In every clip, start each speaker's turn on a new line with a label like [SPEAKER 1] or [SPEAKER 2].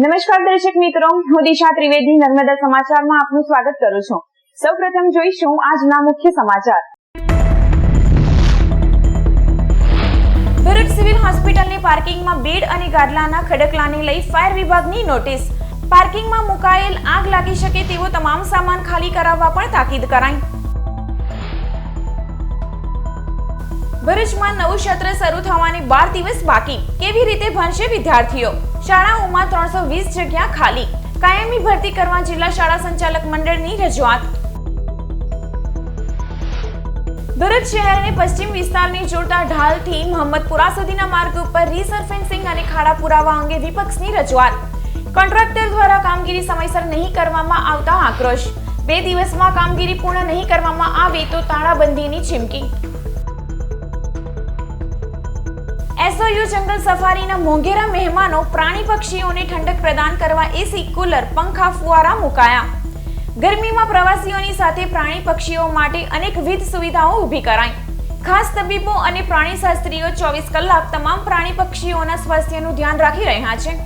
[SPEAKER 1] નમસ્કાર દર્શક મિત્રો, હું દિશા ત્રિવેદી નર્મદા સમાચારમાં આપનું સ્વાગત કરું છું। સૌપ્રથમ જોઈશું આજના મુખ્ય સમાચાર। ભરૂચ સિવિલ હોસ્પિટલની પાર્કિંગમાં બેડ અને ગાદલાના ખડકલાને લઈ ફાયર વિભાગની નોટિસ। પાર્કિંગમાં મુકાયેલ આગ લાગી શકે તેવો તમામ સામાન ખાલી કરાવવા પણ તાકીદ કરાઈ। ભરૂચમાં નવું સત્ર શરૂ થવાને 12 દિવસ બાકી, કેવી રીતે ભણશે વિદ્યાર્થીઓ? શાળાઓમાં 320 જગ્યા ખાલી, કાયમી ભરતી કરવા જિલ્લા શાળા સંચાલક મંડળની રજૂઆત। ભરૂચ શહેરને પશ્ચિમ વિસ્તારને જોડતા ઢાલથી મહમ્મદપુરા સુધીના માર્ગ ઉપર રીસર્ફેન્સિંગ અને ખાડા પુરાવા અંગે વિપક્ષની રજૂઆત। કોન્ટ્રાક્ટર દ્વારા કામગીરી સમયસર નહીં કરવામાં આવતા આક્રોશ। 2 દિવસમાં કામગીરી પૂર્ણ નહીં કરવામાં આવે તો તાળાબંધીની ચીમકી। એસઓયુ જંગલ સફારીના મોંઘેરા મહેમાનો પ્રાણી પક્ષીઓને ઠંડક પ્રદાન કરવા એસી, કુલર, પંખા, ફુવારા મુકાયા। ગરમીમાં પ્રવાસીઓની સાથે પ્રાણી પક્ષીઓ માટે અનેકવિધ સુવિધાઓ ઊભી કરાઈ। ખાસ તબીબો અને પ્રાણીશાસ્ત્રીઓ 24 કલાક તમામ પ્રાણી પક્ષીઓના સ્વાસ્થ્યનું ધ્યાન રાખી રહ્યા છે।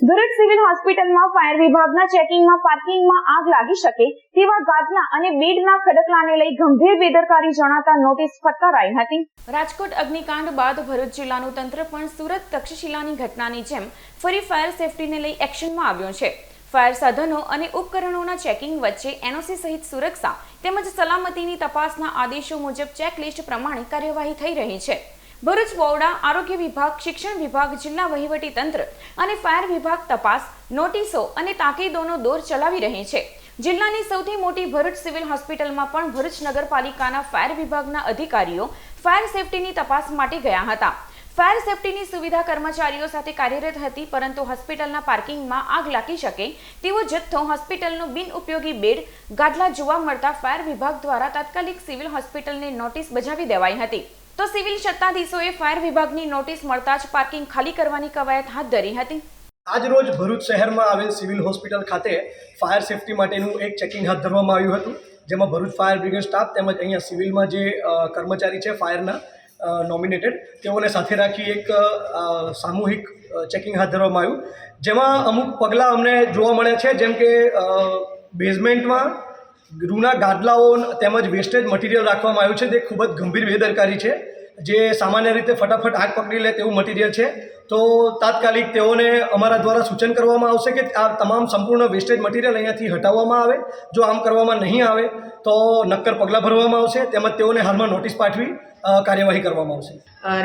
[SPEAKER 1] ભરૂચ સિવિલ હોસ્પિટલમાં ફાયર વિભાગના ચેકિંગમાં પાર્કિંગમાં આગ લાગી શકે તેવા ગાદલા અને બેડના ખડકલાને લઈ ગંભીર બેદરકારી જણાતા નોટિસ ફટકારાઈ હતી। રાજકોટ અગ્નિકાંડ બાદ ભરૂચ જિલ્લાનું તંત્ર પણ સુરત તક્ષશિલાની ઘટનાની જેમ ફરી ફાયર સેફટીને લઈ એક્શનમાં આવ્યું છે। ફાયર સાધનો અને ઉપકરણોના ચેકિંગ વચ્ચે એનઓસી સહિત સુરક્ષા તેમજ સલામતીની તપાસના આદેશો મુજબ ચેકલિસ્ટ પ્રમાણે કાર્યવાહી થઈ રહી છે। ભરૂચ બોર્ડા, આરોગ્ય વિભાગ, શિક્ષણ વિભાગ, જિલ્લા વહીવટી તંત્ર અને ફાયર વિભાગ તપાસ, નોટિસો અને તાકીદોનો દોર ચલાવી રહી છે। જિલ્લાની સૌથી મોટી ભરૂચ સિવિલ હોસ્પિટલમાં પણ ભરૂચ નગરપાલિકાના ફાયર વિભાગના અધિકારીઓ ફાયર સેફટીની તપાસ માટે ગયા હતા। ફાયર સેફટીની સુવિધા કર્મચારીઓ સાથે કાર્યરત હતી, પરંતુ હોસ્પિટલના પાર્કિંગમાં આગ લાગી શકે તેવો જથ્થો હોસ્પિટલનો બિનઉપયોગી બેડ, ગાદલા જોવા મળતા ફાયર વિભાગ દ્વારા તાત્કાલિક સિવિલ હોસ્પિટલને નોટિસ બજાવી દેવાઈ હતી। તો સિવિલ સત્તાધીશોએ ફાયર વિભાગની નોટિસ મળતા જ પાર્કિંગ ખાલી કરવાની કવાયત હાથ ધરી હતી।
[SPEAKER 2] આજ રોજ ભરૂચ શહેરમાં આવેલ સિવિલ હોસ્પિટલ ખાતે ફાયર સેફટી માટેનું એક ચેકિંગ હાથ ધરવામાં આવ્યું હતું, જેમાં ભરૂચ ફાયર બ્રિગેડ સ્ટાફ તેમજ અહીંયા સિવિલમાં જે કર્મચારી છે ફાયરના નોમિનેટેડ તેઓને સાથે રાખી એક સામૂહિક ચેકિંગ હાથ ધરવામાં આવ્યું, જેમાં અમુક પગલાં અમને જોવા મળ્યા છે, જેમ કે બેઝમેન્ટમાં ગૃહના ગાદલાઓ તેમજ વેસ્ટેજ મટીરિયલ રાખવામાં આવ્યું છે। તે ખૂબ જ ગંભીર બેદરકારી છે, જે સામાન્ય રીતે ફટાફટ આગ પકડી લે તેવું મટીરિયલ છે। તો તાત્કાલિક તેઓને અમારા દ્વારા સૂચન કરવામાં આવશે કે આ તમામ સંપૂર્ણ વેસ્ટેજ મટીરિયલ અહીંયાથી હટાવવામાં આવે। જો આમ કરવામાં નહીં આવે તો નક્કર પગલાં ભરવામાં આવશે, તેમજ તેઓને હાલમાં નોટિસ પાઠવી કાર્યવાહી કરવામાં આવશે।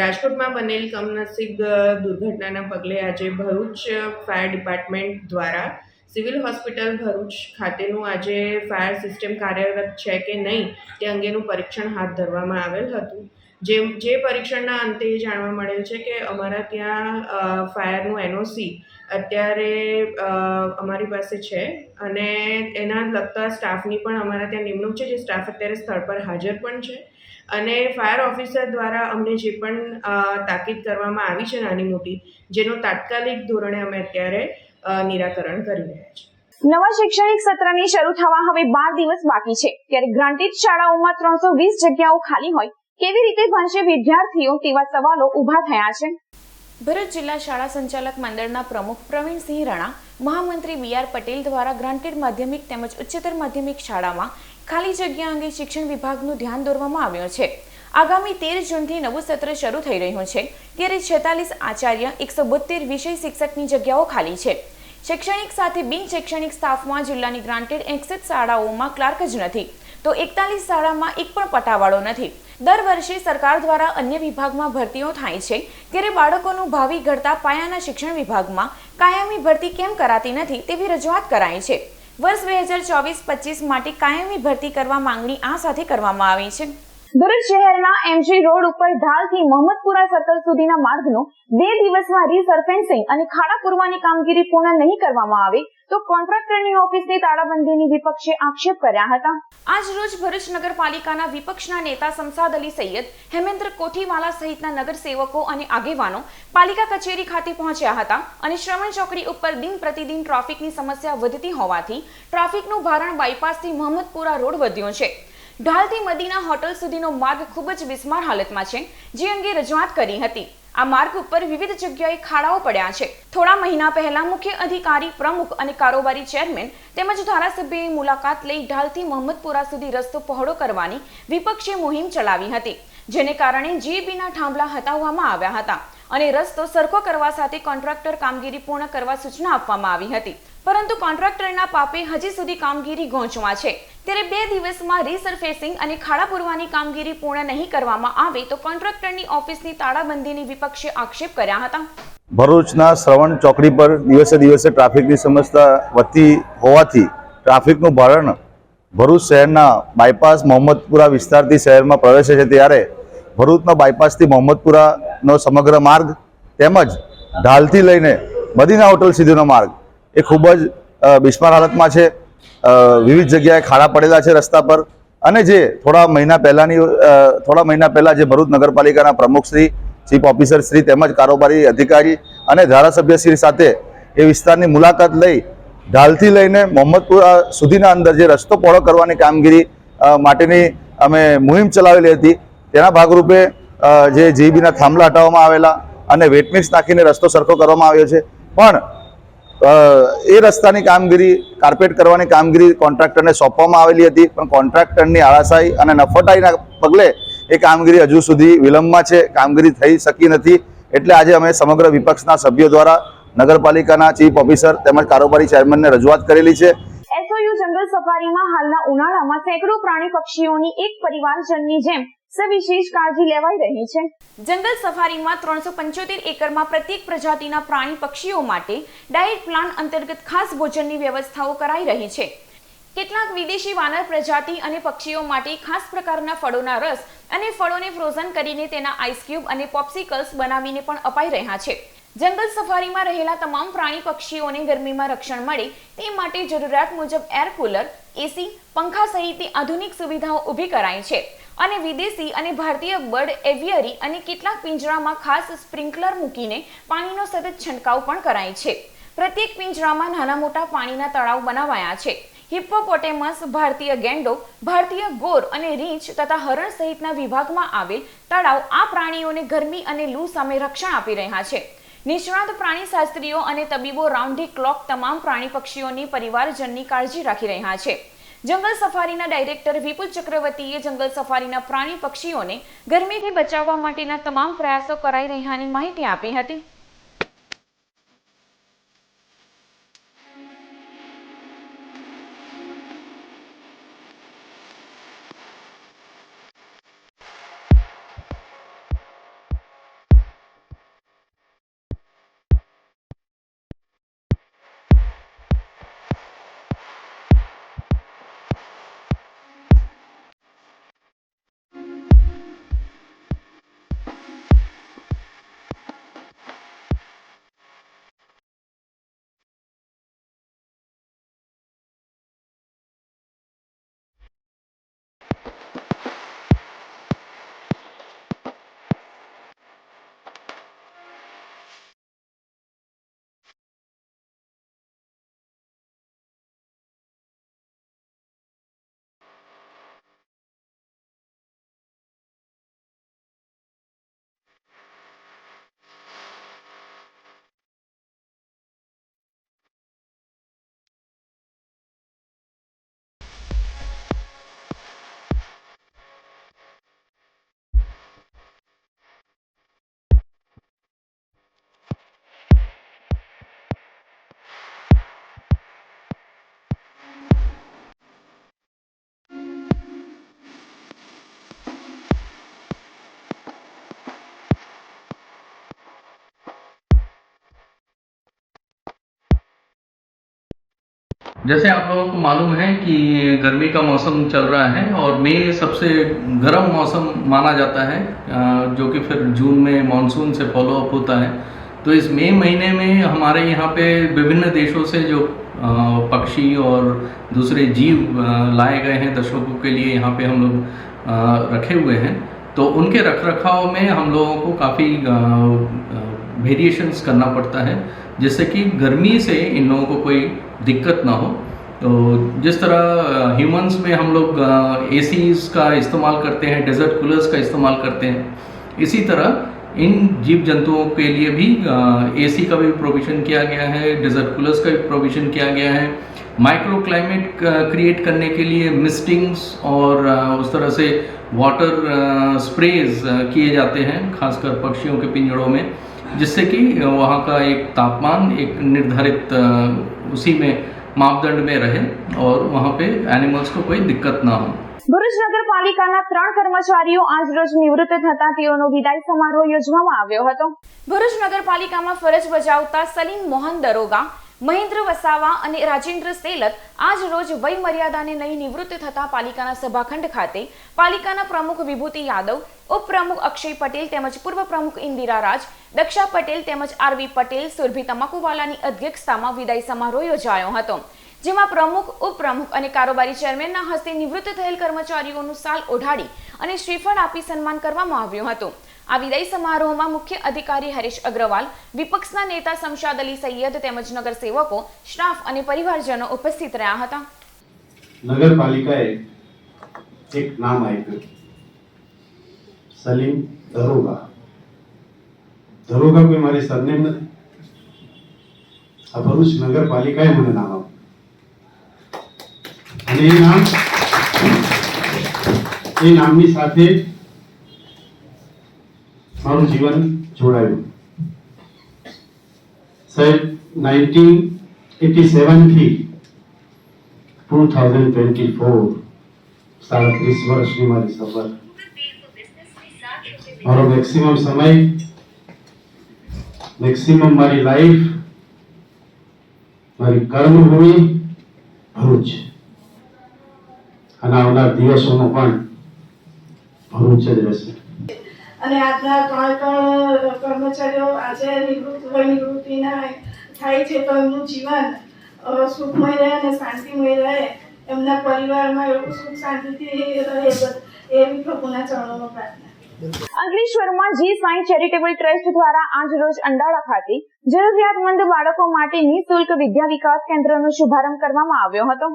[SPEAKER 3] રાજકોટમાં બનેલ કમનસીબ દુર્ઘટનાના પગલે આજે ભરૂચ ફાયર ડિપાર્ટમેન્ટ દ્વારા સિવિલ હોસ્પિટલ ભરૂચ ખાતેનું આજે ફાયર સિસ્ટમ કાર્યરત છે કે નહીં તે અંગેનું પરીક્ષણ હાથ ધરવામાં આવેલ હતું। જે પરીક્ષણના અંતે જાણવા મળેલ છે કે અમારા ત્યાં ફાયરનું એનઓસી અત્યારે અમારી પાસે છે અને એના લગતા સ્ટાફની પણ અમારા ત્યાં નિમણૂક છે, જે સ્ટાફ અત્યારે સ્થળ પર હાજર પણ છે અને ફાયર ઓફિસર દ્વારા અમને જે પણ તાકીદ કરવામાં આવી છે નાની મોટી, જેનું તાત્કાલિક ધોરણે અમે અત્યારે નિરાકરણ કરી રહ્યા છે।
[SPEAKER 1] નવા શૈક્ષણિક સત્રની શરૂ થવા હવે 12 દિવસ બાકી છે, ત્યારે ગ્રાન્ટેડ શાળાઓમાં 320 જગ્યાઓ ખાલી હોય, કેવી રીતે ભણશે વિદ્યાર્થીઓ તેવા સવાલો ઊભા થયા છે। ભરૂચ જિલ્લા શાળા સંચાલક મંડળના પ્રમુખ પ્રવીણસિંહ રણા, મહામંત્રી BR પટેલ દ્વારા ગ્રાન્ટેડ માધ્યમિક તેમજ ઉચ્ચતર માધ્યમિક શાળામાં ખાલી જગ્યા અંગે શિક્ષણ વિભાગનું ધ્યાન દોરવામાં આવ્યું છે। આગામી 13 જૂનથી નવું સત્ર શરૂ થઈ રહ્યું છે, ત્યારે 46 આચાર્ય, 172 વિષય શિક્ષકની જગ્યાઓ ખાલી છે। શૈક્ષણિક સાથે બિન શૈક્ષણિક સ્ટાફમાં જિલ્લાની ગ્રાન્ટેડ 61 શાળાઓમાં ક્લાર્ક જ નથી, તો 41 શાળામાં એક પણ પટાવાળો નથી। દર વર્ષે સરકાર દ્વારા અન્ય વિભાગમાં ભરતીઓ થાય છે, ત્યારે બાળકોનું ભાવિ ઘડતા પાયાના શિક્ષણ વિભાગમાં કાયમી ભરતી કેમ કરાતી નથી તેવી રજૂઆત કરાઈ છે। વર્ષ 2024-25 માટે કાયમી ભરતી કરવા માંગણી આ સાથે કરવામાં આવી છે। ભરૂચ શહેરના MG રોડ ઉપર ઢાલથી મહમ્મદપુરા સર્કલ સુધીના માર્ગનું 2 દિવસમાં રીસર્ફેન્સિંગ અને ખાડા પૂરવાની કામગીરી પૂર્ણ નહીં કરવામાં આવે તો કોન્ટ્રાક્ટરની ઓફિસની તાળાબંધીની વિપક્ષે આક્ષેપ કર્યા હતા। આજ રોજ ભરૂચ નગરપાલિકાના વિપક્ષના નેતા શમશાદ અલી સૈયદ, હેમેન્દ્ર કોઠીવાલા સહિતના નગરસેવકો અને આગેવાનો પાલિકા કચેરી ખાતે પહોંચ્યા હતા અને શ્રવણ ચોકડી ઉપર દિન પ્રતિદિન ટ્રાફિકની સમસ્યા વધતી હોવાથી ટ્રાફિકનું ભારણ બાયપાસથી મહમ્મદપુરા રોડ વધ્યું છે। ઢાલથી મદીના હોટલ સુધીનો માર્ગ ખૂબ જ બિસ્માર હાલતમાં છે, જે અંગે રજૂઆત કરી હતી। આ માર્ગ ઉપર વિવિધ જગ્યાએ ખાડાઓ પડ્યા છે। થોડા મહિના પહેલા મુખ્ય અધિકારી, પ્રમુખ અને કારોબારી ચેરમેન તેમજ ધારાસભ્યએ મુલાકાત લઈ ઢાલથી મોહમ્મદપુરા સુધી રસ્તો પહોળો કરવાની વિપક્ષે મુહિમ ચલાવી હતી, જેને કારણે જીબીના થાંભલા હટાવવામાં આવ્યા હતા અને રસ્તો સરખો કરવા સાથે કોન્ટ્રાક્ટર કામગીરી પૂર્ણ કરવા સૂચના આપવામાં આવી હતી, પરંતુ કોન્ટ્રાક્ટરના પાપે હજી સુધી કામગીરી ગોંચમાં છે। ત્યારે 2 દિવસમાં રીસરફેસિંગ અને ખાડા પૂરવાની કામગીરી પૂર્ણ નહીં કરવામાં આવે તો કોન્ટ્રાક્ટરની ઓફિસની તાળાબંધીની વિપક્ષે આક્ષેપ કર્યા હતા।
[SPEAKER 4] ભરૂચના શ્રવણ ચોકડી પર દિવસે દિવસે ટ્રાફિકની સમસ્યા વધતી હોવાથી ટ્રાફિકનું ભારણ ભરૂચ શહેરના બાયપાસ મોહમ્મદપુરા વિસ્તારથી શહેરમાં પ્રવેશે છે, ત્યારે ભરૂચના બાયપાસથી મોહમ્મદપુરાનો સમગ્ર માર્ગ તેમજ ઢાલથી લઈને મદીના હોટલ સુધીનો માર્ગ એ ખૂબ જ બિસ્માર હાલતમાં છે। વિવિધ જગ્યાએ ખાડા પડેલા છે રસ્તા પર, અને જે થોડા મહિના પહેલાં જે ભરૂચ નગરપાલિકાના પ્રમુખશ્રી, ચીફ ઓફિસરશ્રી તેમજ કારોબારી અધિકારી અને ધારાસભ્યશ્રી સાથે એ વિસ્તારની મુલાકાત લઈ ઢાલથી લઈને મોહમ્મદપુરા સુધીના અંદર જે રસ્તો પહોળો કરવાની કામગીરી માટેની અમે મુહિમ ચલાવેલી હતી। તેના ભાગરૂપે જે જીબીના થાંભલા હટાવવામાં આવેલા અને વેટમિક્સ નાખીને રસ્તો સરખો કરવામાં આવ્યો છે, પણ એ રસ્તાની કામગીરી, કાર્પેટ કરવાની કામગીરી કોન્ટ્રાક્ટરને સોંપવામાં આવેલી હતી, પણ કોન્ટ્રાક્ટરની આળસાઈ અને નફટાઈના પગલે એ કામગીરી હજુ સુધી વિલંબમાં છે, કામગીરી થઈ શકી નથી। એટલે આજે અમે સમગ્ર વિપક્ષના સભ્યો દ્વારા નગરપાલિકાના ચીફ ઓફિસર તેમજ કારોબારી ચેરમેનને રજૂઆત કરેલી છે।
[SPEAKER 1] એસઓયુ જંગલ સફારીમાં હાલના ઉનાળામાં સેંકડો પ્રાણી પક્ષીઓની એક પરિવારજનની જેમ સવિશેષ કાળજી લેવાઈ રહી છે। જંગલ સફારીમાં 375 એકરમાં પ્રત્યેક પ્રજાતિના પ્રાણી પક્ષીઓ માટે ડાયટ પ્લાન અંતર્ગત ખાસ ભોજનની વ્યવસ્થાઓ કરાઈ રહી છે। કેટલાક વિદેશી વાનર પ્રજાતિ અને પક્ષીઓ માટે ખાસ પ્રકારના ફળોના રસ અને ફળોને ફ્રોઝન કરીને તેના આઈસ ક્યુબ અને પોપ્સિકલ્સ બનાવીને પણ અપાઈ રહ્યા છે। જંગલ સફારીમાં રહેલા તમામ પ્રાણી પક્ષીઓને ગરમીમાં રક્ષણ મળે તે માટે જરૂરિયાત મુજબ એર કુલર, એસી, પંખા સહિતની આધુનિક સુવિધાઓ ઊભી કરાઈ છે અને વિદેશી અને ભારતીય બર્ડ એવિયરી અને કેટલાક પિંજરામાં ખાસ સ્પ્રિંકલર મૂકીને પાણીનો સતત છંટકાવ પણ કરાય છે। પ્રત્યેક પિંજરામાં નાના મોટા પાણીના તળાવ બનાવાયા છે। હિપ્પોપોટેમસ, ભારતીય ગેંડો, ભારતીય ગોર અને રીંછ તથા હરણ સહિતના વિભાગમાં આવેલ તળાવ આ પ્રાણીઓને ગરમી અને લૂ સામે રક્ષણ આપી રહ્યા છે। નિષ્ણાત પ્રાણીશાસ્ત્રીઓ અને તબીબો રાઉન્ડ ધી ક્લોક તમામ પ્રાણી પક્ષીઓની પરિવારજનની કાળજી રાખી રહ્યા છે। જંગલ સફારીના ડાયરેક્ટર વિપુલ ચક્રવર્તીએ જંગલ સફારીના પ્રાણી પક્ષીઓને ગરમીથી બચાવવા માટેના તમામ પ્રયાસો કરાઈ રહ્યાની માહિતી આપી હતી।
[SPEAKER 5] जैसे आप लोगों को मालूम है कि गर्मी का मौसम चल रहा है और मई सबसे गर्म मौसम माना जाता है, जो कि फिर जून में मानसून से फॉलो अप होता है। तो इस मई महीने में हमारे यहाँ पे विभिन्न देशों से जो पक्षी और दूसरे जीव लाए गए हैं दर्शकों के लिए यहाँ पे हम लोग रखे हुए हैं, तो उनके रख रखाव में हम लोगों को काफ़ी वेरिएशंस करना पड़ता है, जिससे कि गर्मी से इन लोगों को कोई दिक्कत ना हो। तो जिस तरह ह्यूमंस में हम लोग एसीज का इस्तेमाल करते हैं, डेजर्ट कूलर्स का इस्तेमाल करते हैं, इसी तरह इन जीव जंतुओं के लिए भी एसी का भी प्रोविज़न किया गया है, डेजर्ट कूलर्स का भी प्रोविज़न किया गया है। माइक्रो क्लाइमेट क्रिएट करने के लिए मिस्टिंग्स और उस तरह से वाटर स्प्रेज किए जाते हैं, खासकर पक्षियों के पिंजड़ों में, जिससे कि वहाँ का एक तापमान एक निर्धारित उसी में मापदंड में रहे और वहाँ पे एनिमल्स को कोई दिक्कत ना हो।
[SPEAKER 1] ભરૂચ નગરપાલિકાના 3 કર્મચારીઓ આજ રોજ નિવૃત્ત થતા તેઓનો વિદાય સમારોહ યોજવામાં આવ્યો હતો। ભરૂચ નગરપાલિકામાં ફરજ બજાવતા સલીમ મોહન દરોગા, મહેન્દ્ર વસાવા અને રાજેન્દ્ર સેલત આજ રોજ વય મર્યાદાને લઈ નિવૃત્ત થતા પાલિકાના સભાખંડ ખાતે પાલિકાના પ્રમુખ વિભૂતિ યાદવ, ઉપપ્રમુખ અક્ષય પટેલ તેમજ પૂર્વ પ્રમુખ ઇન્દિરા રાજ, દક્ષા પટેલ તેમજ આરવી પટેલ, સુરભી તમાકુવાલાની અધ્યક્ષતામાં વિદાય સમારોહ યોજાયો હતો, જેમાં પ્રમુખ, ઉપપ્રમુખ અને કારોબારી ચેરમેનના હસ્તે નિવૃત્ત થયેલ કર્મચારીઓનું શાલ ઓઢાડી અને શ્રીફળ આપી સન્માન કરવામાં આવ્યું હતું। આ વિદાય સમારોહમાં મુખ્ય અધિકારી હરીશ અગ્રવાલ, વિપક્ષના નેતા શમશાદ અલી સૈયદ તેમજ નગરસેવકો, સ્ટાફ અને પરિવારજનો ઉપસ્થિત રહ્યા હતા।
[SPEAKER 6] નગરપાલિકાએ એક નામ આપ્યું, સલીમ દરોગા। દરોગા કોઈ મારી સરનેમ નથી, આ ભરૂચ નગરપાલિકાએ મને નામ આપ્યું અને એ નામની સાથે મારું જીવન જોડાયું। સાહેબ 1987 થી 2024 37 વર્ષની મારી સફર, મારો મેક્સિમમ સમય, મેક્સિમમ મારી લાઈફ, મારી કર્મભૂમિ ભરૂચ અને આવનાર દિવસોમાં પણ ભરૂચ જ રહેશે।
[SPEAKER 7] અને આજના 3 કર્મચારીઓ આજે નિવૃત્તિના થાય છે તો એમનું જીવન સુખમય રહે અને શાંતિમય રહે, એમના પરિવારમાં એવું સુખ શાંતિથી રહે એવી પ્રભુના ચરણોમાં પ્રાર્થના।
[SPEAKER 1] અંકલેશ્વરમાં જી સાઈ ચેરિટેબલ ટ્રસ્ટ દ્વારા આજ રોજ અંડાળા ખાતે જરૂરિયાતમંદ બાળકો માટે નિઃશુલ્ક વિદ્યા વિકાસ કેન્દ્રનો શુભારંભ કરવામાં આવ્યો હતો।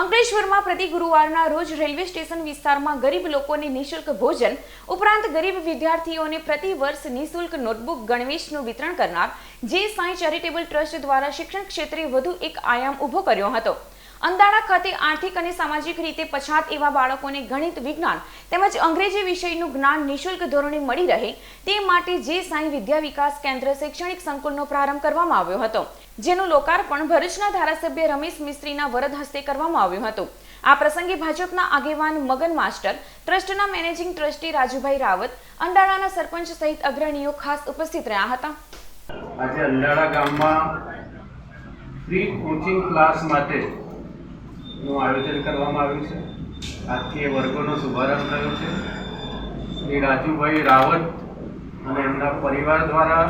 [SPEAKER 1] અંકલેશ્વરમાં પ્રતિ ગુરુવારના રોજ રેલવે સ્ટેશન વિસ્તારમાં ગરીબ લોકોને નિઃશુલ્ક ભોજન ઉપરાંત ગરીબ વિદ્યાર્થીઓને પ્રતિ વર્ષ નિઃશુલ્ક નોટબુક ગણવેશનું વિતરણ કરનાર જે સાઈ ચેરિટેબલ ટ્રસ્ટ દ્વારા શિક્ષણ ક્ષેત્રે વધુ એક આયામ ઊભો કર્યો હતો। અંદાળા ખાતે આર્થિક અને સામાજિક રીતે પછાત એવા બાળકોને ગણિત, વિજ્ઞાન તેમજ અંગ્રેજી વિષયનું જ્ઞાન નિઃશુલ્ક ધોરણે મળી રહે તે માટે જે સાઈ વિદ્યા વિકાસ કેન્દ્ર શૈક્ષણિક સંકુલનો પ્રારંભ કરવામાં આવ્યો હતો, જેનું લોકાર્પણ ભરૂચના ધારાસભ્ય રમેશ મિસ્ત્રીના વરદ હસ્તે કરવામાં આવ્યું હતું। આ પ્રસંગે ભાજપના આગેવાન મગન માસ્ટર, ટ્રસ્ટના મેનેજિંગ ટ્રસ્ટી રાજુભાઈ રાવત, અંડાળાના સરપંચ સહિત અગ્રણીઓ ખાસ ઉપસ્થિત રહ્યા હતા।
[SPEAKER 8] આજે અંડાળા ગામમાં ફ્રી કોચિંગ ક્લાસ માટે નું આયોજન કરવામાં આવ્યું છે। આજથી એ વર્ગોનો શુભારંભ થયો છે। શ્રી રાજુભાઈ રાવત અને એમના પરિવાર દ્વારા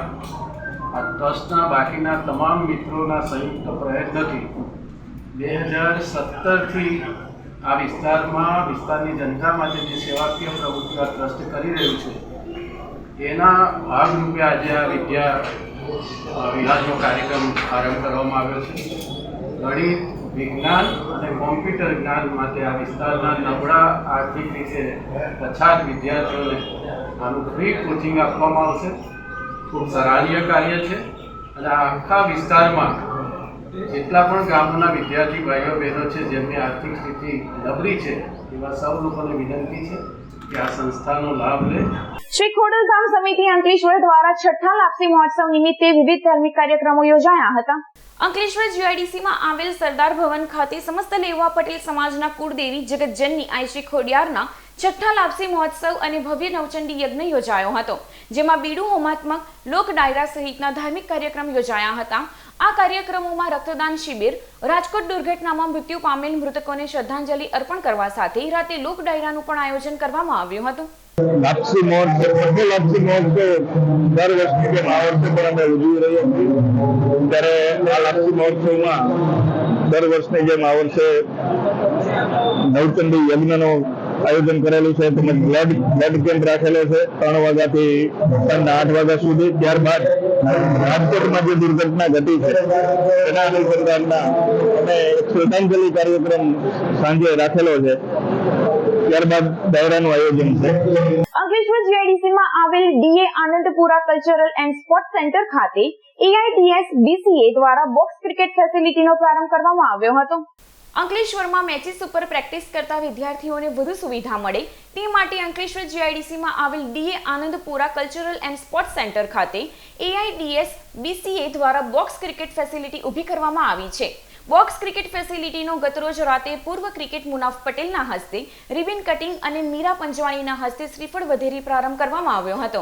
[SPEAKER 8] આ ટ્રસ્ટના બાકીના તમામ મિત્રોના સંયુક્ત પ્રયત્નથી 2017થી આ વિસ્તારની જનતા માટે જે સેવાકીય પ્રવૃત્તિ આ ટ્રસ્ટ કરી રહ્યું છે એના ભાગરૂપે આજે આ વિદ્યા વિહારનો કાર્યક્રમ આરંભ કરવામાં આવ્યો છે। ગણિત, વિજ્ઞાન અને કોમ્પ્યુટર જ્ઞાન માટે આ વિસ્તારના નબળા આર્થિક રીતે પછાત વિદ્યાર્થીઓને આનું ફ્રી કોચિંગ આપવામાં આવશે। ખૂબ સરાહનીય કાર્ય છે અને આખા વિસ્તારમાં જેટલા પણ ગામોના વિદ્યાર્થી ભાઈઓ બહેનો છે જેમની આર્થિક સ્થિતિ નબળી છે એવા સૌ લોકોને વિનંતી છે કે આ સંસ્થાનો લાભ લે।
[SPEAKER 1] શ્રી ખોડલધામ સમિતિ અંકલેશ્વર દ્વારા છઠ્ઠા લાપસી મહોત્સવ નિમિત્તે વિવિધ ધાર્મિક કાર્યક્રમો યોજાયા હતા। અંકલેશ્વર જીઆઈડીસીમાં આવેલ સરદાર ભવન ખાતે સમસ્ત લેવા પટેલ સમાજના કુળદેવી જગતજનની આઈ શ્રી ખોડિયારના છઠ્ઠા લાપસી મહોત્સવ અને ભવ્ય નવચંડી યજ્ઞ યોજાયો હતો, જેમાં બીડું હોમાત્મક, લોક ડાયરા સહિતના ધાર્મિક કાર્યક્રમ યોજાયા હતા। આ કાર્યક્રમોમાં રક્તદાન શિબિર, રાજકોટ દુર્ઘટનામાં મૃત્યુ પામેલ મૃતકોને શ્રદ્ધાંજલિ અર્પણ કરવા સાથે રાતે લોક ડાયરાનું પણ આયોજન કરવામાં આવ્યું હતું।
[SPEAKER 9] લાપસી મહોત્સવ દર વર્ષની જેમ આ વર્ષે પણ અમે ઉજવી રહ્યા છીએ। ત્યારે આ લાપસી મહોત્સવમાં દર વર્ષની જેમ આ વર્ષે નવચંડી યજ્ઞનું આયોજન કરેલું છે, તેમજ બ્લડ કેમ્પ રાખેલો છે 3 વાગ્યાથી સાંજના 8 વાગ્યા સુધી। ત્યારબાદ રાજકોટમાં જે દુર્ઘટના ઘટી છે એના અનુસંધાનના અમે એક શ્રદ્ધાંજલિ કાર્યક્રમ સાંજે રાખેલો છે. ત્યારબાદ દોડાનું આયોજન છે.
[SPEAKER 1] અંકલેશ્વર જીઆઈડીસીમાં આવેલ DA Anandpura cultural and sport centre ખાતે AIDS BCA દ્વારા બોક્સ ક્રિકેટ ફેસિલિટીનો પ્રારંભ કરવામાં આવ્યો હતો. અંકલેશ્વરમાં મેચિસ ઉપર પ્રેક્ટિસ કરતા વિદ્યાર્થીઓને વધુ સુવિધા મળે તે માટે અંકલેશ્વર જીઆઈડીસીમાં આવેલ DA Anandpura cultural and sport centre ખાતે AIDS BCA દ્વારા બોક્સ ક્રિકેટ ફેસિલિટી ઊભી કરવામાં આવી છે. બોક્સ ક્રિકેટ ફેસિલિટીનો ગતરોજ રાતે પૂર્વ ક્રિકેટ મુનાફ પટેલના હસ્તે રિબિન કટિંગ અને મીરા પંજવાણીના હસ્તે શ્રીફળ વધેરી પ્રારંભ કરવામાં આવ્યો હતો.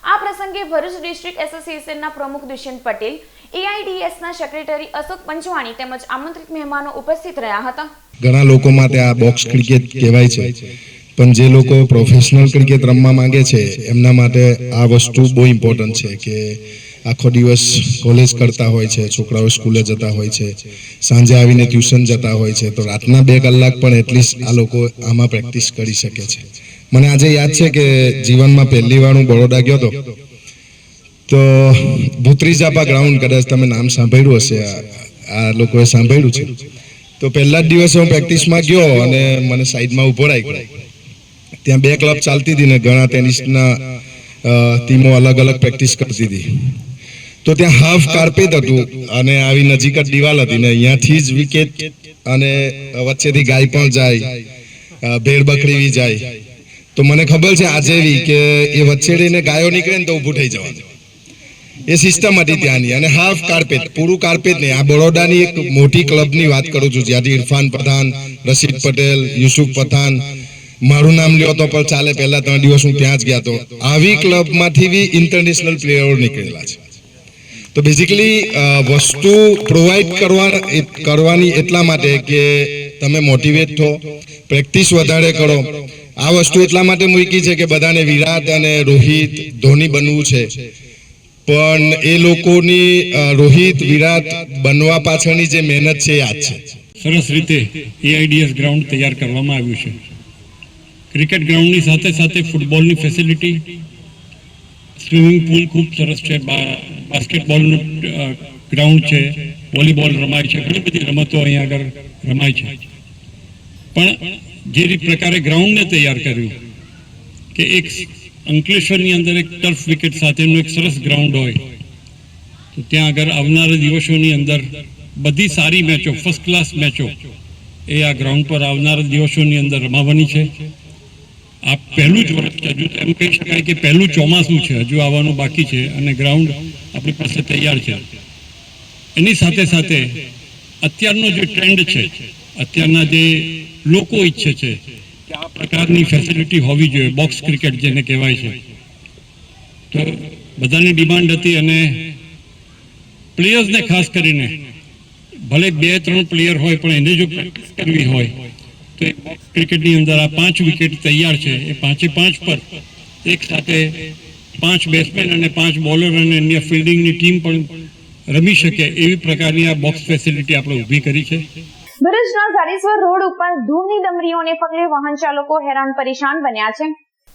[SPEAKER 1] આ પ્રસંગે ભરૂચ ડિસ્ટ્રિક્ટ એસોસિએશનના પ્રમુખ દુષ્યંત પટેલ, AIDSના સેક્રેટરી અશોક પંજવાણી તેમજ આમંત્રિત મહેમાનો ઉપસ્થિત રહ્યા હતા.
[SPEAKER 10] ઘણા લોકો માટે આ બોક્સ ક્રિકેટ કહેવાય છે, પણ જે લોકો પ્રોફેશનલ ક્રિકેટ રમવા માંગે છે એમના માટે આ વસ્તુ બહુ ઇમ્પોર્ટન્ટ છે કે આખો દિવસ કોલેજ કરતા હોય છે, છોકરાઓ સ્કૂલે જતા હોય છે, સાંજે આવીને ટ્યુશન જતા હોય છે, તો રાતના 2 કલાક પણ એટલીસ્ટ આ લોકો આમાં પ્રેક્ટિસ કરી શકે છે. મને આજે યાદ છે કે જીવનમાં પહેલી વાર હું બરોડા ગયો હતો, તો ભૂત્રીજાપા ગ્રાઉન્ડ, કદાચ તમે નામ સાંભળ્યું હશે, આ લોકોએ સાંભળ્યું છે. તો પહેલા જ દિવસે હું પ્રેક્ટિસમાં ગયો અને મને સાઈડમાં ઊભો રાખ્યો. ત્યાં 2 ક્લબ ચાલતી હતી ને ઘણા ટેનિસના ટીમો અલગ અલગ પ્રેક્ટિસ કરતી હતી. તો ત્યાં હાફ કાર્પેટ હતું અને આવી નજીક જ દિવાલ હતી ને અહીંયાથી જ વિકેટ અને વચ્ચેથી ગાય પણ જાય, ભેડ બકરી જાય. તો મને ખબર છે આજે કે એ વચ્ચે રહીને ગાયો નીકળે ને તો ઊભું થઈ જવાનું. એ સિસ્ટમ હતી ત્યાંની. અને હાફ કાર્પેટ, પૂરું કાર્પેટ નહીં. આ બરોડાની એક મોટી ક્લબની વાત કરું છું, જ્યાંથી ઇરફાન પઠાન, રશીદ પટેલ, યુસુફ પઠાન, મારું નામ લ્યો તો પણ ચાલે. પહેલા 3 દિવસ હું ત્યાં જ ગયા તો આવી ક્લબમાંથી બી ઇન્ટરનેશનલ પ્લેયરો નીકળેલા છે. તો બેઝિકલી વસ્તુ પ્રોવાઈડ કરવાની એટલા માટે કે તમે મોટિવેટ થો, પ્રેક્ટિસ વધારે કરો. આ વસ્તુ એટલા માટે મૂકી છે કે બધાને વિરાટ અને રોહિત, ધોની બનવું છે, પણ એ લોકોની રોહિત, વિરાટ બનવા પાછળની જે મહેનત છે યાદ છે.
[SPEAKER 11] સરસ રીતે AIDS ગ્રાઉન્ડ તૈયાર કરવામાં આવ્યું છે. ક્રિકેટ ગ્રાઉન્ડની સાથે સાથે ફૂટબોલની ફેસિલિટી, સ્વિમિંગ પુલ ખૂબ સરસ છે, બાસ્કેટબોલનું ગ્રાઉન્ડ છે, વોલીબોલ રમાય છે, ઘણી બધી રમતો અહીંયા આગળ રમાય છે. પણ જે પ્રકારે ગ્રાઉન્ડને તૈયાર કર્યું કે એક અંકલેશ્વરની અંદર એક ટર્ફ વિકેટ સાથેનું એક સરસ ગ્રાઉન્ડ હોય, તો ત્યાં આગળ આવનારા દિવસોની અંદર બધી સારી મેચો, ફર્સ્ટ ક્લાસ મેચો એ આ ગ્રાઉન્ડ પર આવનારા દિવસોની અંદર રમાવાની છે. આ પહેલું જ વર્ષ છે, હજુ એમ કહી શકાય કે પહેલું ચોમાસું છે, હજુ આવવાનું બાકી છે અને ગ્રાઉન્ડ આપણી પાસે તૈયાર છે. એની સાથે સાથે અત્યારનો જે ટ્રેન્ડ છે, અત્યારના જે લોકો ઈચ્છે છે કે આ પ્રકારની ફેસિલિટી હોવી જોઈએ, બોક્સ ક્રિકેટ જેને કહેવાય છે, તો બધાની ડિમાન્ડ હતી. અને પ્લેયર્સને ખાસ કરીને ભલે 2-3 પ્લેયર હોય પણ એને જો પ્રેક્ટિસ કરવી હોય તો એક બોક્સ ક્રિકેટની અંદર આ 5 વિકેટ તૈયાર છે. એ 5 પર એક સાથે 5 બેટ્સમેન અને 5 બોલર અને અન્ય ફિલ્ડિંગની ટીમ પણ રમી શકે એવી પ્રકારની આ બોક્સ ફેસિલિટી આપણે ઊભી કરી છે.
[SPEAKER 1] ભરૂચના ઝાડેશ્વર રોડ ઉપર ધૂળની ડમરીઓને પગલે વાહન ચાલકો હેરાન પરેશાન બન્યા છે.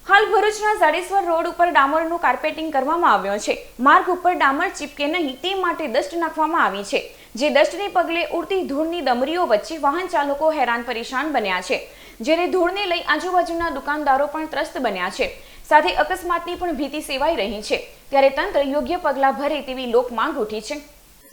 [SPEAKER 1] હાલ ભરૂચના ઝાડેશ્વર રોડ ઉપર ડામરનું કાર્પેટિંગ કરવામાં આવ્યો છે. માર્ગ ઉપર ડામર ચીપકે નહીં તે માટે ડસ્ટ નાખવામાં આવી છે. જે ડસ્ટને પગલે ઉડતી ધૂળની ડમરીઓ વચ્ચે વાહન ચાલકો હેરાન પરેશાન બન્યા છે. જ્યારે ધૂળને લઈ આજુબાજુના દુકાનદારો પણ ત્રસ્ત બન્યા છે. સાથે અકસ્માતની પણ ભીતિ સેવાઈ રહી છે. ત્યારે તંત્ર યોગ્ય પગલાં ભરે તેવી લોક માંગ ઉઠી છે.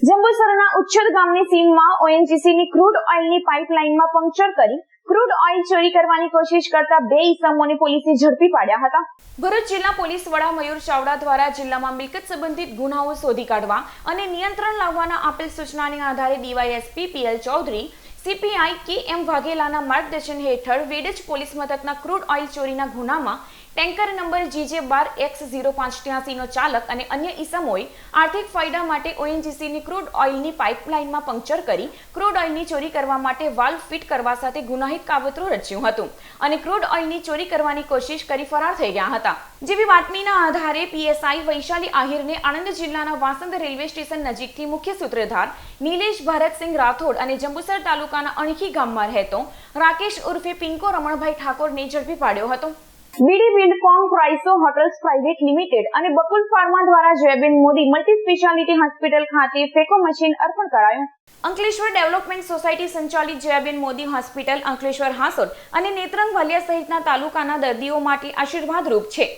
[SPEAKER 1] જંબુસરના ઉચ્છદ ગામની સીમમાં ONGCની ક્રૂડ ઓઇલની પાઇપલાઇનમાં પંક્ચર કરી ક્રૂડ ઓઇલ ચોરી કરવાની કોશિશ કરતા 2 ઈસમોને પોલીસે ઝડપી પાડ્યા હતા. ભરૂચ જિલ્લા પોલીસ વડા મયુર ચાવડા દ્વારા જિલ્લામાં મિલકત સંબંધિત ગુનાઓ શોધી કાઢવા અને નિયંત્રણ લાવવાના આપેલ સૂચનાને આધારે DYSP PL Chaudhary, CPI KM વાઘેલાના માર્ગદર્શન હેઠળ વેડજ પોલીસ મથકના ક્રૂડ ઓઇલ ચોરીના ગુનામાં ટેન્કર નંબર GJ12X0583 નો ચાલક અને અન્ય ઈસમોએ આર્થિક ફાયદા માટે ONGCની ક્રૂડ ઓઇલની પાઇપલાઇનમાં પંક્ચર કરી ક્રૂડ ઓઇલની ચોરી કરવા માટે વાલ્વ ફિટ કરવા સાથે ગુનાહિત કાવતરું રચ્યું હતું અને ક્રૂડ ઓઇલની ચોરી કરવાની કોશિશ કરી ફરાર થઈ ગયા હતા. જેવી બાતમીના આધારે PSI વૈશાલી આહિરને આણંદ જિલ્લાના વાસંદ રેલવે સ્ટેશન નજીકથી મુખ્ય સૂત્રધાર નીલેશ ભરતસિંહ રાઠોડ અને જંબુસર તાલુકાના અણખી ગામમાં રહેતો રાકેશ ઉર્ફે પિંકો રમણભાઈ ઠાકોરને ઝડપી પાડ્યો હતો. બીડી બિલ્ડકોન, ક્રાઇસો હોટલ્સ પ્રાઇવેટ લિમિટેડ અને બકુલ ફાર્મા દ્વારા Jayben Modi multi speciality hospital ખાતે ફેકો મશીન અર્પણ કરાયું. અંકલેશ્વર ડેવલપમેન્ટ સોસાયટી સંચાલિત જયાબેન મોદી હોસ્પિટલ અંકલેશ્વર, હાસોડ અને નેત્રંગ વાલિયા સહિતના તાલુકાના દર્દીઓ માટે આશીર્વાદરૂપ છે.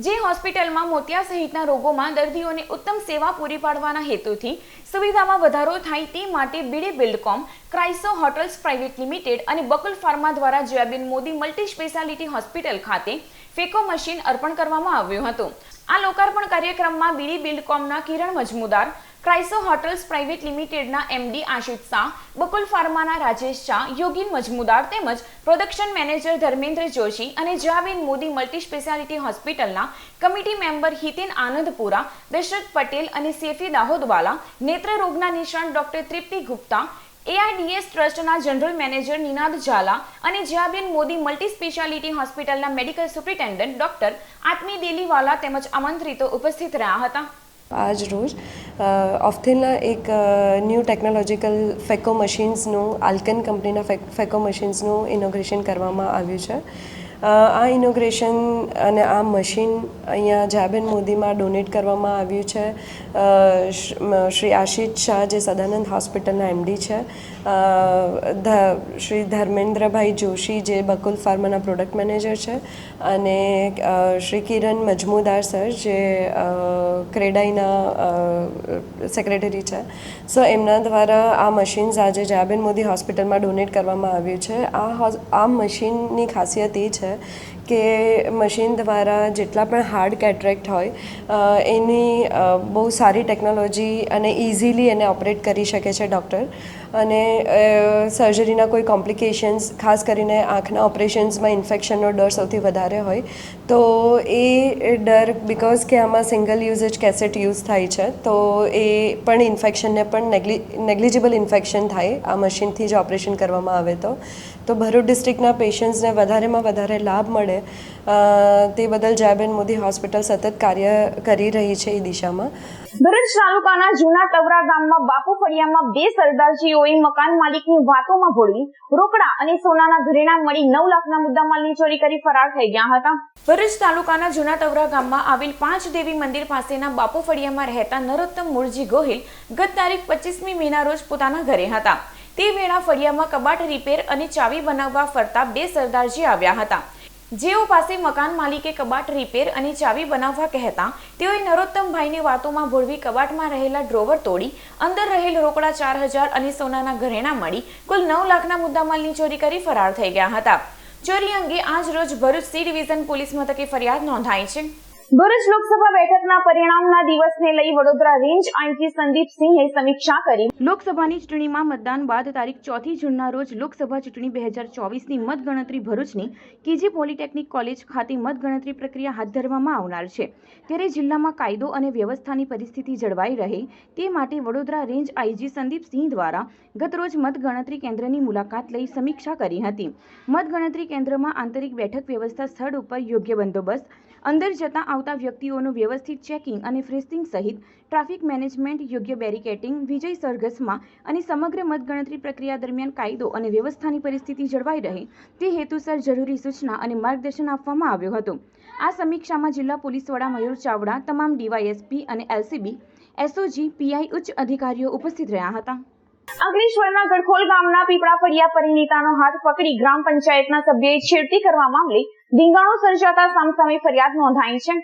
[SPEAKER 1] જે હોસ્પિટલમાં મોતિયા સહિતના રોગોમાં દર્દીઓને ઉત્તમ સેવા પૂરી પાડવાના હેતુથી સુવિધામાં વધારો થાય તે માટે બીડી બિલ્ડકોમ, ક્રાઇસો હોટલ્સ પ્રાઇવેટ લિમિટેડ અને બકુલ ફાર્મા દ્વારા Jayaben Modi multi speciality hospital ખાતે ફેકો મશીન અર્પણ કરવામાં આવ્યું હતું. આ લોકાર્પણ કાર્યક્રમમાં બીડી બિલ્ડકોમના કિરણ મજમુદાર, ક્રાઇસો હોટલ્સ પ્રાઇવેટ લિમિટેડના એમડી આશિષ શાહ, બકુલ ફાર્માના રાજેશ શાહ, યોગીન મજમુદાર તેમજ પ્રોડક્શન મેનેજર ધર્મેન્દ્ર જોશી અને જયાબેન મોદી મલ્ટી સ્પેશિયાલિટી હોસ્પિટલના કમિટી મેમ્બર હિતેન આનંદપુરા, દશરથ પટેલ અને સેફી દાહોદવાલા, નેત્ર રોગના નિષ્ણાત ડોક્ટર તૃપ્તિ ગુપ્તા, AIDS ટ્રસ્ટના જનરલ મેનેજર નિનાદ ઝાલા અને જયાબેન મોદી મલ્ટી સ્પેશિયાલિટી હોસ્પિટલના medical superintendent doctor Atmi Deliwala તેમજ આમંત્રિતો ઉપસ્થિત રહ્યા હતા.
[SPEAKER 12] આજ રોજ ઓફથેલના એક ન્યૂ ટેકનોલોજીકલ ફેકો મશીન્સનું, આલ્કન કંપનીના ફેકો મશીન્સનું ઇનોગ્રેશન કરવામાં આવ્યું છે. આ ઇનોગ્રેશન અને આ મશીન અહીંયા જયાબેન મોદીમાં ડોનેટ કરવામાં આવ્યું છે. શ્રી આશિષ શાહ, જે સદાનંદ હોસ્પિટલના MD છે, શ્રી ધર્મેન્દ્રભાઈ જોશી, જે બકુલ ફાર્માના પ્રોડક્ટ મેનેજર છે, અને શ્રી કિરણ મજમુદાર સર, જે ક્રેડાઈના સેક્રેટરી છે. સો એમના દ્વારા આ મશીન્સ આજે જયાબેન મોદી હોસ્પિટલમાં ડોનેટ કરવામાં આવ્યું છે. આ મશીનની ખાસિયત એ છે કે મશીન દ્વારા જેટલા પણ હાર્ડ કેટરેક્ટ હોય એની બહુ સારી ટેકનોલોજી અને ઇઝીલી એને ઓપરેટ કરી શકે છે ડૉક્ટર. અને સર્જરીના કોઈ કોમ્પ્લિકેશન્સ, ખાસ કરીને આંખના ઓપરેશન્સમાં ઇન્ફેક્શનનો ડર સૌથી વધારે હોય, તો એ ડર, બિકોઝ કે આમાં સિંગલ યુઝેજ કેસેટ યુઝ થાય છે, તો એ પણ ઇન્ફેક્શનને પણ નેગ્લિજિબલ ઇન્ફેક્શન થાય આ મશીનથી જ ઓપરેશન કરવામાં આવે તો ભરૂચ ડિસ્ટ્રિક્ટના પેશન્ટ્સને વધારેમાં વધારે લાભ મળે તે બદલ જયાબેન મોદી હોસ્પિટલ સતત કાર્ય કરી રહી છે એ દિશામાં.
[SPEAKER 1] ભરૂચ તાલુકાના જૂના તવરા ગામમાં બાપુ ફળિયામાં બે સરદારજીઓએ મકાન માલિકની વાતોમાં ભોળવી રોકડા અને સોનાના ઘરેણા મળી 9 લાખના મુદ્દામાલની ચોરી કરી ફરાર થઈ ગયા હતા. ભરૂચ તાલુકાના જૂના તવરા ગામમાં આવેલ 5 દેવી મંદિર પાસેના બાપુ ફળિયામાં રહેતા નરોત્તમ મૂળજી ગોહિલ ગત તારીખ 25મી મેના રોજ પોતાના ઘરે હતા. તે વેળા ફળિયામાં કબાટ રિપેર અને ચાવી બનાવવા ફરતા બે સરદારજી આવ્યા હતા, જેઓ પાસે મકાન માલિકે કબાટ રિપેર અને ચાવી બનાવવા કહેતા તેઓએ નરોત્તમભાઈને વાતોમાં ભોળવી કબાટમાં રહેલા ડ્રોવર તોડી અંદર રહેલ રોકડા 4000 અને સોનાના ઘરેણા મળી કુલ 9 લાખના મુદ્દામાલની ચોરી કરી ફરાર થઈ ગયા હતા. ચોરી અંગે આજ રોજ ભરૂચ સી ડિવિઝન પોલીસ મથકે ફરિયાદ નોંધાઈ છે. ભરૂચ લોકસભા બેઠકના પરિણામના દિવસને લઈ વડોદરા રેન્જ IG સંદીપસિંહે સમીક્ષા કરી. લોકસભાની ચૂંટણીમાં મતદાન બાદ તારીખ 4 જૂનના રોજ લોકસભા ચૂંટણી 2024ની મતગણતરી ભરૂચની KG પોલિટેકનિક કોલેજ ખાતે મતગણતરી પ્રક્રિયા હાથ ધરવામાં આવનાર છે. ત્યારે જિલ્લામાં કાયદો અને વ્યવસ્થાની પરિસ્થિતિ જળવાઈ રહે તે માટે વડોદરા રેન્જ IG સંદીપસિંહ દ્વારા ગતરોજ મતગણતરી કેન્દ્રની મુલાકાત લઈ સમીક્ષા કરી હતી. મતગણતરી કેન્દ્રમાં આંતરિક બેઠક વ્યવસ્થા સ્થળ ઉપર યોગ્ય બંદોબસ્ત, અંદર જતા આવતા વ્યક્તિઓનું વ્યવસ્થિત ચેકિંગ અને ફ્રીઝિંગ સહિત ટ્રાફિક મેનેજમેન્ટ, યોગ્ય બેરિકેટિંગ, વિજય સરઘસમાં અને સમગ્ર મતગણતરી પ્રક્રિયા દરમિયાન કાયદો અને વ્યવસ્થાની પરિસ્થિતિ જળવાઈ રહે તે હેતુસર જરૂરી સૂચના અને માર્ગદર્શન આપવામાં આવ્યું હતું. આ સમીક્ષામાં જિલ્લા પોલીસ વડા મયુર ચાવડા, તમામ DYSP અને LCB, SOG, PI ઉચ્ચ અધિકારીઓ ઉપસ્થિત રહ્યા હતા. અંકલેશ્વરના ગડખોલ ગામના પીપળા ફળિયા પરિણીતાનો હાથ પકડી ગ્રામ પંચાયતના સભ્યોએ છેડતી કરવા મામલે ધીંગાણું સર્જાતા સામસામે ફરિયાદ નોંધાઈ છે.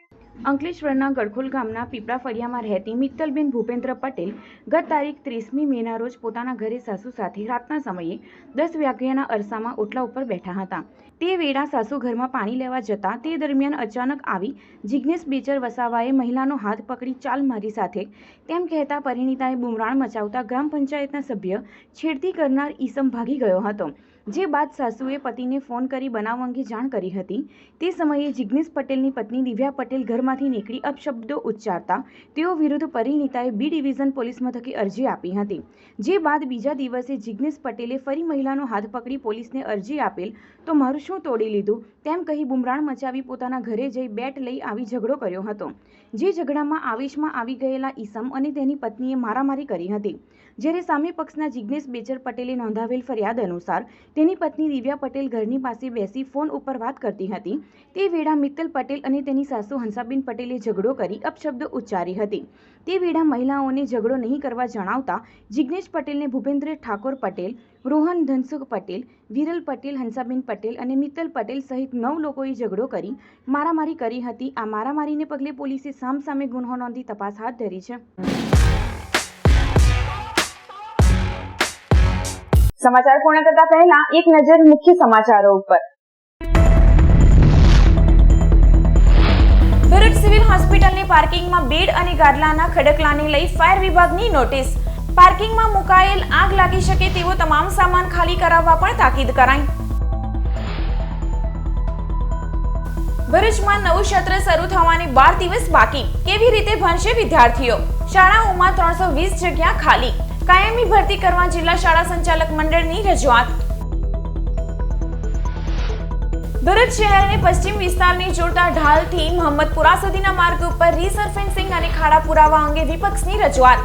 [SPEAKER 1] અંકલેશ્વરના ગડખોલ ગામના પીપળા ફળિયામાં રહેતી મિત્તલબેન ભૂપેન્દ્ર પટેલ ગત તારીખ 30મી મેના રોજ પોતાના ઘરે સાસુ સાથે રાતના સમયે 10 વાગ્યાના અરસામાં ઓટલા ઉપર બેઠા હતા. તે વેળા સાસુ ઘરમાં પાણી લેવા જતા તે દરમિયાન અચાનક આવી જિગ્નેશ બેચર વસાવાએ મહિલાનો હાથ પકડી ચાલ મારી સાથે તેમ કહેતા પરિણીતાએ બુમરાણ મચાવતા ગ્રામ પંચાયતના સભ્ય છેડતી કરનાર ઈસમ ભાગી ગયો હતો. જે બાદ સાસુએ પતિને ફોન કરી બનાવ અંગે જાણ કરી હતી. તે સમયે જિગ્નેશ પટેલની પત્ની દિવ્યા પટેલ ઘરમાંથી નીકળી અપશબ્દો ઉચ્ચારતા તેઓ વિરુદ્ધ પરિણીતાએ B ડિવિઝન પોલીસ મથકે અરજી આપી હતી. જે બાદ બીજા દિવસે જિગ્નેશ પટેલે ફરી મહિલાનો હાથ પકડી પોલીસને અરજી આપેલ તો મારું શું તોડી લીધું તેમ કહી બુમરાણ મચાવી પોતાના ઘરે જઈ બેટ લઈ આવી ઝઘડો કર્યો હતો. જે ઝઘડામાં આવેશમાં આવી ગયેલા ઈસમ અને તેની પત્નીએ મારામારી કરી હતી. જ્યારે સામે પક્ષના જિગ્નેશ બેચર પટેલે નોંધાવેલ ફરિયાદ અનુસાર તેની પત્ની દિવ્યા પટેલ ઘરની પાસે બેસી ફોન ઉપર વાત કરતી હતી તે વેળા મિત્તલ પટેલ અને તેની સાસુ હંસાબેન પટેલે ઝઘડો કરી અપશબ્દો ઉચ્ચારી હતી। તે વેળા મહિલાઓને ઝઘડો નહીં કરવા જણાવતા જિગ્નેશ પટેલને ભૂપેન્દ્ર ઠાકોર પટેલ, રોહન ધનસુખ પટેલ, વિરલ પટેલ, હંસાબેન પટેલ અને મિત્તલ પટેલ સહિત 9 લોકોએ ઝઘડો કરી મારામારી કરી હતી। આ મારામારીને પગલે પોલીસે સામસામે ગુનો નોંધી તપાસ હાથ ધરી છે। સમાચાર પૂર્ણ કરતા પહેલા એક નજર મુખ્ય સમાચારો ઉપર। ભરૂચ સિવિલ હોસ્પિટલની પાર્કિંગમાં બેડ અને ગાદલાના ખડકલાને લઈ ફાયર વિભાગની નોટિસ। પાર્કિંગમાં મુકાયેલ આગ લાગી શકે તેવો તમામ સામાન ખાલી કરાવવા પણ તાકીદ કરાઈ। ભરૂચમાં નવું સત્ર શરૂ થવાને 12 દિવસ બાકી, કેવી રીતે ભણશે વિદ્યાર્થીઓ? શાળાઓમાં 320 જગ્યા ખાલી, કાયમી ભરતી કરવા જિલ્લા શાળા સંચાલક મંડળની રજૂઆત। ભરૂચ શહેરને પશ્ચિમ વિસ્તારની જોડતા ઢાલથી મહમ્મદપુરા સુધીના માર્ગ ઉપર રીસરફેન્સિંગ અને ખાડા પુરાવા અંગે વિપક્ષની રજૂઆત।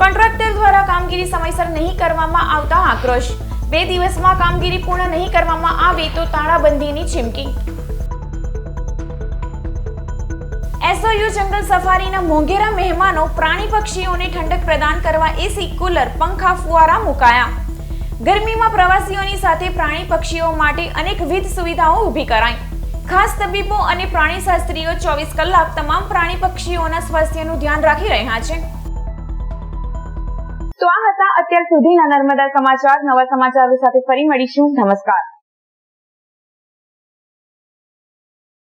[SPEAKER 1] કોન્ટ્રાક્ટર દ્વારા કામગીરી સમયસર નહીં કરવામાં આવતા આક્રોશ। 2 દિવસમાં કામગીરી પૂર્ણ નહીં કરવામાં આવે તો તાળાબંધીની ચીમકી। એસઓયુ જંગલ સફારીના મોંઘેરા મહેમાનો પ્રાણી પક્ષીઓને ઠંડક પ્રદાન કરવા એસી, કુલર, પંખા, ફુવારા મુકાયા। ગરમીમાં પ્રવાસીઓની સાથે પ્રાણી પક્ષીઓ માટે અનેકવિધ સુવિધાઓ ઊભી કરાઈ। ખાસ તબીબો અને પ્રાણીશાસ્ત્રીઓ 24 કલાક તમામ પ્રાણી પક્ષીઓના સ્વાસ્થ્યનું ધ્યાન રાખી રહ્યા છે। તો આ હતા અત્યાર સુધીના નર્મદા સમાચાર। નવા સમાચારો સાથે ફરી મળીશું। નમસ્કાર।